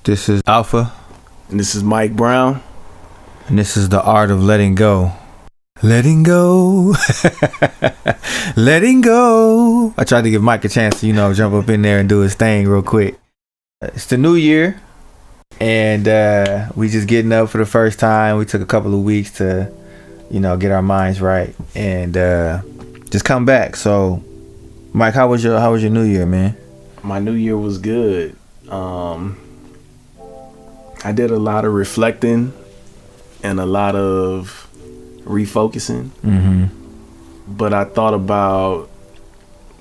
This is Alpha. And this is Mike Brown. And this is the art of letting go. Letting go. Letting go. I tried to give Mike a chance to, jump up in there and do his thing real quick. It's the new year. And we just getting up for the first time. We took a couple of weeks to, get our minds right. And just come back. So, Mike, how was your new year, man? My new year was good. I did a lot of reflecting and a lot of refocusing. Mm-hmm. But I thought about,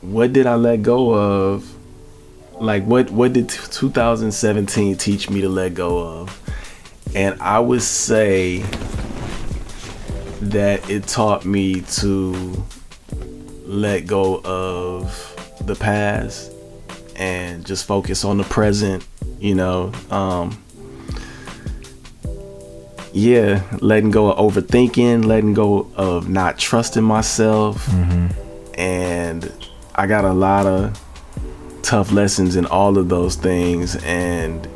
what did I let go of? Like, what did 2017 teach me to let go of? And I would say that it taught me to let go of the past and just focus on the present, letting go of overthinking, letting go of not trusting myself. Mm-hmm. And I got a lot of tough lessons in all of those things, and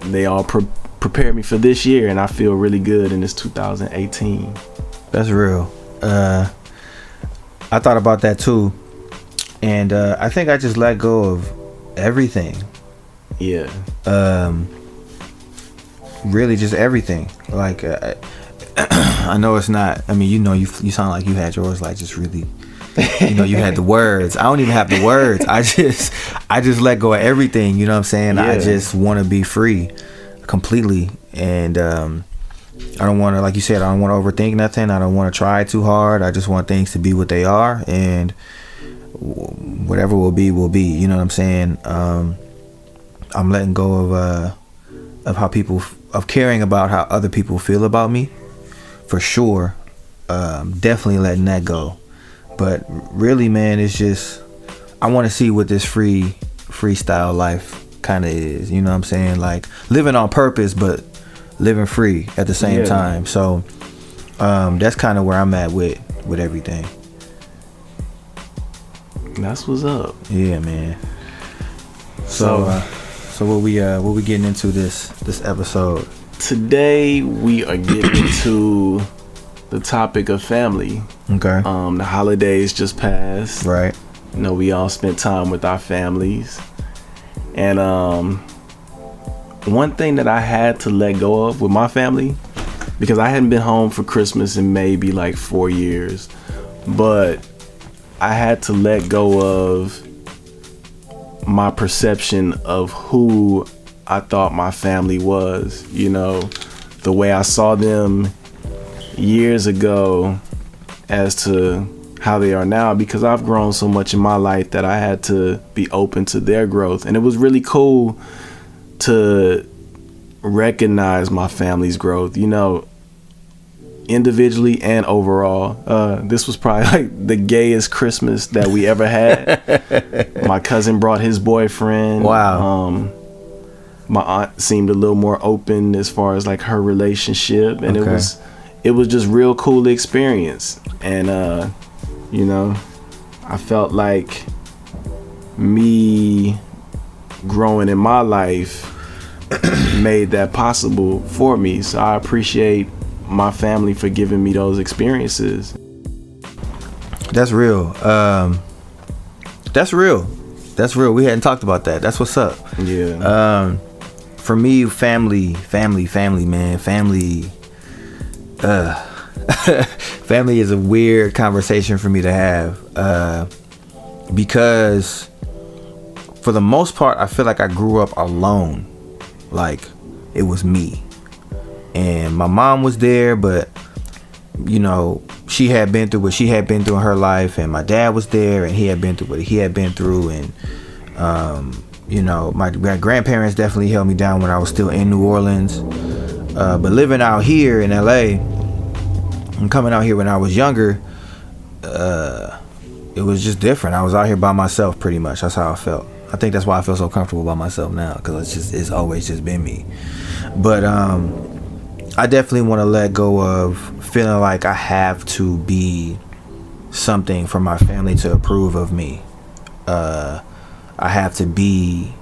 they all prepared me for this year, and I feel really good in this 2018. That's real. I thought about that too, and I think I just let go of everything. Yeah. Really just everything. Like I know it's not, you sound like you had yours like just really, you had the words. I don't even have the words. I just let go of everything, you know what I'm saying? Yeah. I just want to be free completely, and I don't want to, like you said, I don't want to overthink nothing. I don't want to try too hard. I just want things to be what they are, and whatever will be, you know what I'm saying? I'm letting go of how people, of caring about how other people feel about me, for sure. Definitely letting that go. But really, man, it's just, I want to see what this freestyle life kind of is, you know what I'm saying? Like living on purpose, but living free at the same time. So that's kind of where I'm at with everything. That's what's up. Yeah, man. So what we getting into this episode? Today we are getting into the topic of family. Okay. The holidays just passed. Right. We all spent time with our families. And one thing that I had to let go of with my family, because I hadn't been home for Christmas in maybe like 4 years, but I had to let go of my perception of who I thought my family was, the way I saw them years ago as to how they are now, because I've grown so much in my life that I had to be open to their growth. And it was really cool to recognize my family's growth, individually and overall. This was probably like the gayest Christmas that we ever had. My cousin brought his boyfriend. Wow. My aunt seemed a little more open as far as like her relationship, and okay. it was just real cool experience. And I felt like me growing in my life made that possible for me. So I appreciate my family for giving me those experiences. That's real. That's real. We hadn't talked about that. That's what's up. Yeah. For me, family, man. Family is a weird conversation for me to have, because for the most part, I feel like I grew up alone. Like it was me, and my mom was there, but she had been through what she had been through in her life, and my dad was there, and he had been through what he had been through, and my grandparents definitely held me down when I was still in New Orleans, but living out here in LA and coming out here when I was younger, it was just different. I was out here by myself pretty much. That's how I felt. I think that's why I feel so comfortable by myself now, because it's always just been me. But I definitely want to let go of feeling like I have to be something for my family to approve of me. I have to be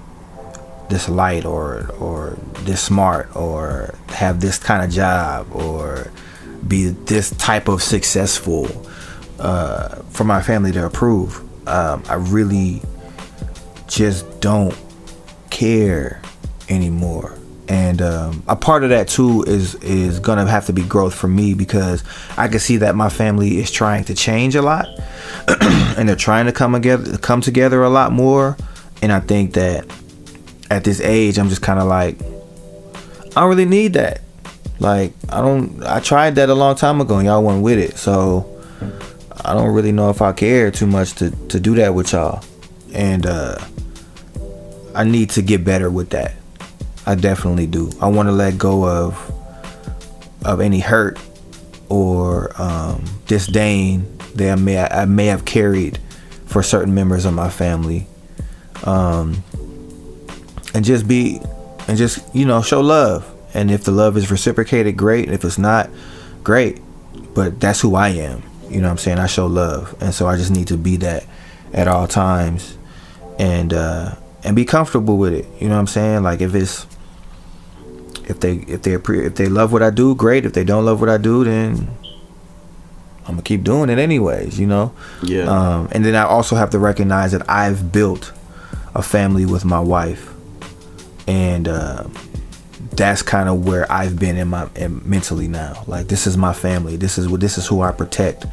this light or this smart or have this kind of job or be this type of successful for my family to approve. I really just don't care anymore. And a part of that too is gonna have to be growth for me, because I can see that my family is trying to change a lot and they're trying to come together a lot more. And I think that at this age, I'm just kind of like, I don't really need that. Like, I tried that a long time ago and y'all weren't with it. So I don't really know if I care too much to do that with y'all. And I need to get better with that. I definitely do. I want to let go of any hurt or disdain that I may have carried for certain members of my family. And just show love. And if the love is reciprocated, great. If it's not, great. But that's who I am. You know what I'm saying? I show love. And so I just need to be that at all times and be comfortable with it. You know what I'm saying? Like, if they love what I do, great. If they don't love what I do, then I'm gonna keep doing it anyways, you know? Yeah. And then I also have to recognize that I've built a family with my wife. And that's kind of where I've been in mentally now. Like, this is my family. This is who I protect.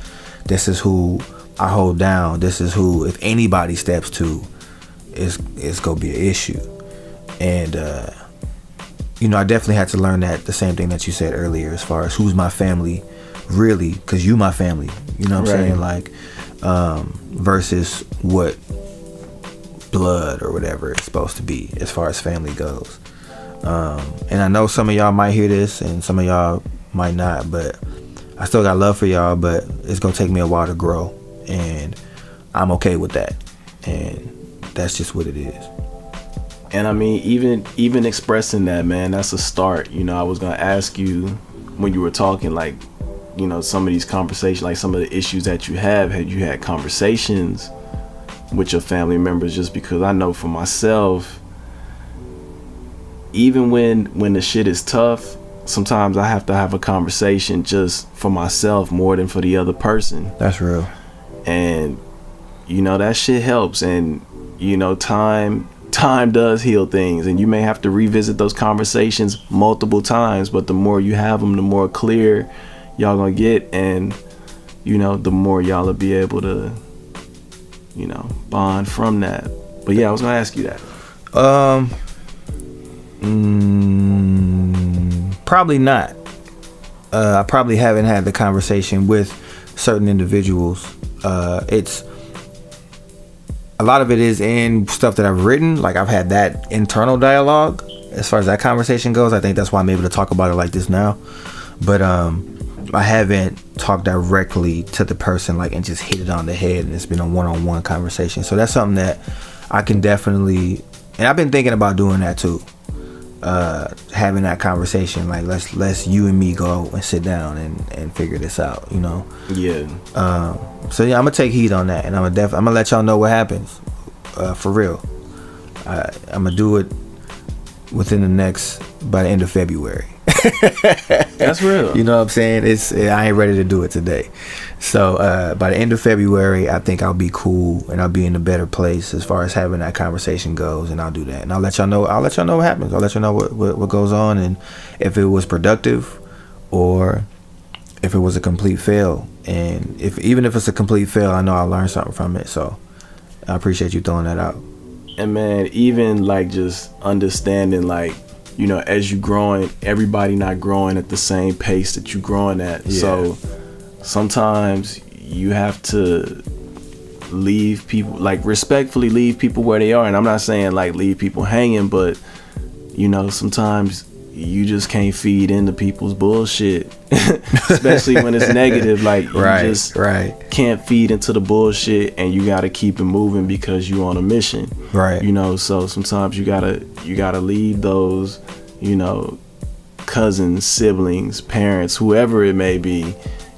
This is who I hold down. This is who, if anybody steps to, it's gonna be an issue. And I definitely had to learn that, the same thing that you said earlier, as far as who's my family really, because you my family. You know what I'm saying? Like, versus what blood or whatever it's supposed to be as far as family goes. And I know some of y'all might hear this and some of y'all might not, but I still got love for y'all, but it's gonna take me a while to grow, and I'm okay with that, and that's just what it is. And I mean, even expressing that, man, that's a start. I was gonna ask you when you were talking, like, some of these conversations, like some of the issues that you have, had you had conversations with your family members? Just because I know for myself, even when the shit is tough, sometimes I have to have a conversation just for myself more than for the other person. That's real. And that shit helps. And time does heal things, and you may have to revisit those conversations multiple times, but the more you have them, the more clear y'all gonna get, and the more y'all will be able to bond from that. But yeah, I was gonna ask you that. Probably not. I probably haven't had the conversation with certain individuals. It's a lot of it is in stuff that I've written. Like, I've had that internal dialogue as far as that conversation goes. I think that's why I'm able to talk about it like this now. But I haven't talked directly to the person, like, and just hit it on the head, and it's been a one-on-one conversation. So that's something that I can definitely, and I've been thinking about doing that too. Having that conversation, like, let's you and me go and sit down and figure this out, Yeah. So yeah, I'm gonna take heed on that, and I'm gonna let y'all know what happens, for real. I'm gonna do it by the end of February. That's real. You know what I'm saying? I ain't ready to do it today. So by the end of February, I think I'll be cool and I'll be in a better place as far as having that conversation goes, and I'll do that. And I'll let y'all know what happens. I'll let y'all know what goes on, and if it was productive or if it was a complete fail. And even if it's a complete fail, I know I'll learn something from it. So I appreciate you throwing that out. And man, even like just understanding, like, as you growing, everybody not growing at the same pace that you growing at. Yeah. So sometimes you have to leave people, like, respectfully leave people where they are. And I'm not saying like leave people hanging, but sometimes you just can't feed into people's bullshit, especially when it's negative. Like, you just can't feed into the bullshit, and you got to keep it moving because you on a mission. Right. So sometimes you gotta leave those, cousins, siblings, parents, whoever it may be.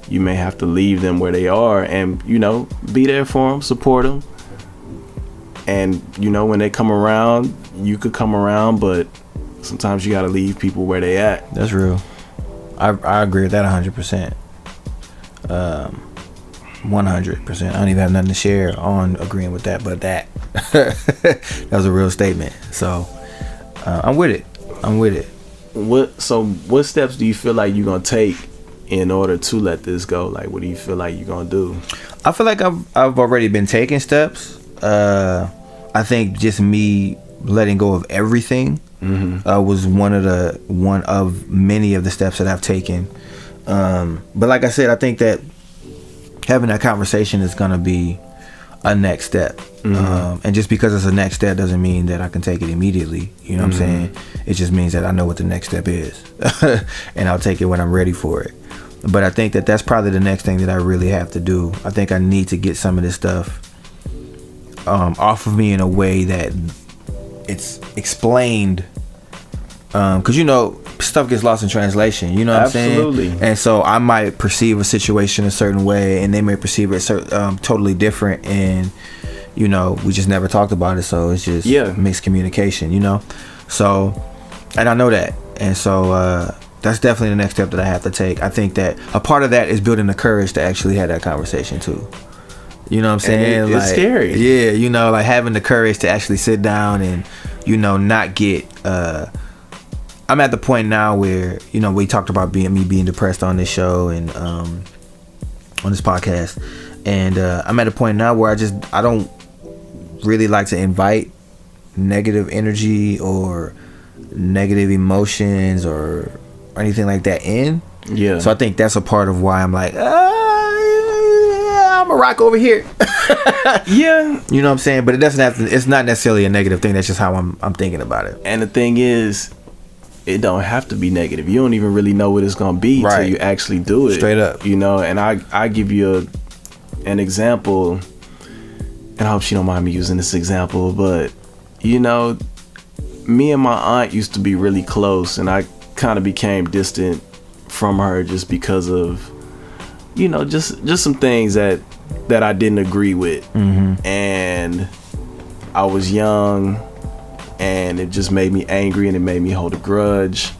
You may have to leave them where they are, and be there for them, support them. And when they come around, you could come around, but sometimes you got to leave people where they at. That's real. I agree with that 100%. 100%. I don't even have nothing to share on agreeing with that, but that was a real statement. So I'm with it. What steps do you feel like you're gonna take in order to let this go? Like, what do you feel like you're gonna do? I feel like I've already been taking steps. I think just me letting go of everything was one of many of the steps that I've taken. But like I said, I think that having that conversation is gonna be a next step. And just because it's a next step doesn't mean that I can take it immediately. You know what I'm saying? It just means that I know what the next step is, and I'll take it when I'm ready for it. But I think that that's probably the next thing that I really have to do. I think I need to get some of this stuff off of me in a way that it's explained, because stuff gets lost in translation. You know what I'm saying? Absolutely. And so I might perceive a situation a certain way, and they may perceive it totally different, and we just never talked about it, so it's just mixed communication. So, and I know that, and so that's definitely the next step that I have to take. I think that a part of that is building the courage to actually have that conversation too. You know what I'm saying? It's scary. Yeah, like having the courage to actually sit down and, not get. I'm at the point now where, we talked about me being depressed on this show and on this podcast, and I'm at a point now where I don't really like to invite negative energy or negative emotions or anything like that in. Yeah. So I think that's a part of why I'm like, I'm a rock over here. Yeah. You know what I'm saying? But it doesn't have to. It's not necessarily a negative thing. That's just how I'm thinking about it. And the thing is, it don't have to be negative. You don't even really know what it's gonna be until you actually do it. Straight up. And I give you an example, and I hope she don't mind me using this example, but me and my aunt used to be really close, and I kind of became distant from her just because of just some things that I didn't agree with. And I was young, and it just made me angry, and it made me hold a grudge,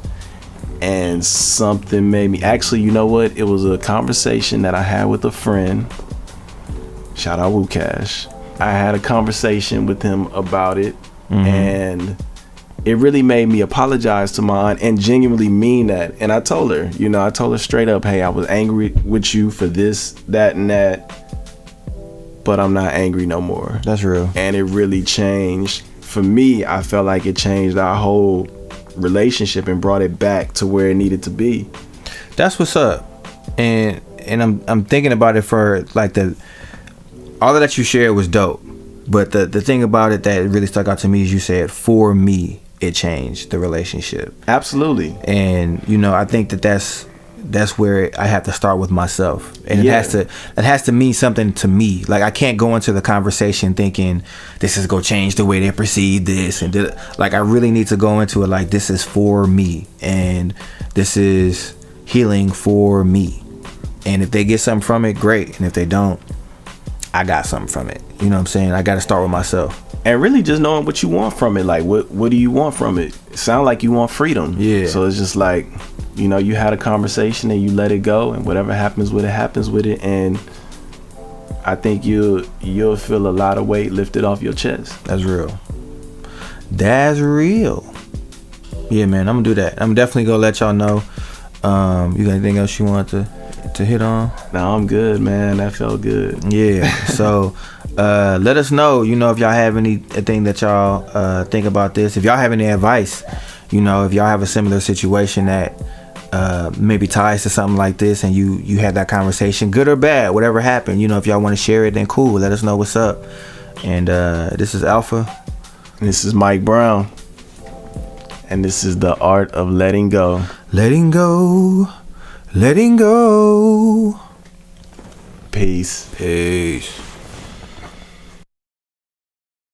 and something made me actually, it was a conversation that I had with a friend. Shout out Woo Cash. I had a conversation with him about it, and it really made me apologize to my aunt and genuinely mean that. And I told her, straight up, hey, I was angry with you for this, that, and that, but I'm not angry no more. That's real. And it really changed. For me, I felt like it changed our whole relationship and brought it back to where it needed to be. That's what's up. And I'm thinking about it for like all of that you shared was dope. But the thing about it that really stuck out to me is you said, for me, it changed the relationship. Absolutely. And I think that's where I have to start with myself, and it has to mean something to me. Like, I can't go into the conversation thinking this is gonna change the way they perceive this, and like I really need to go into it like this is for me, and this is healing for me. And if they get something from it, great, and if they don't, I got something from it. You know what I'm saying? I got to start with myself. And really just knowing what you want from it. Like, what do you want from it? It sounds like you want freedom. Yeah. So it's just like, you had a conversation and you let it go, and whatever happens with it. And I think you'll feel a lot of weight lifted off your chest. That's real. Yeah, man, I'm going to do that. I'm definitely going to let y'all know. You got anything else you want to hit on? No, I'm good, man. That felt good. Yeah. So let us know, if y'all have anything that y'all think about this. If y'all have any advice, if y'all have a similar situation that maybe ties to something like this, and you had that conversation, good or bad, whatever happened, if y'all want to share it, then cool. Let us know what's up. And this is Alpha. And this is Mike Brown. And this is The Art of Letting Go. Letting go. Letting go. Peace. Peace.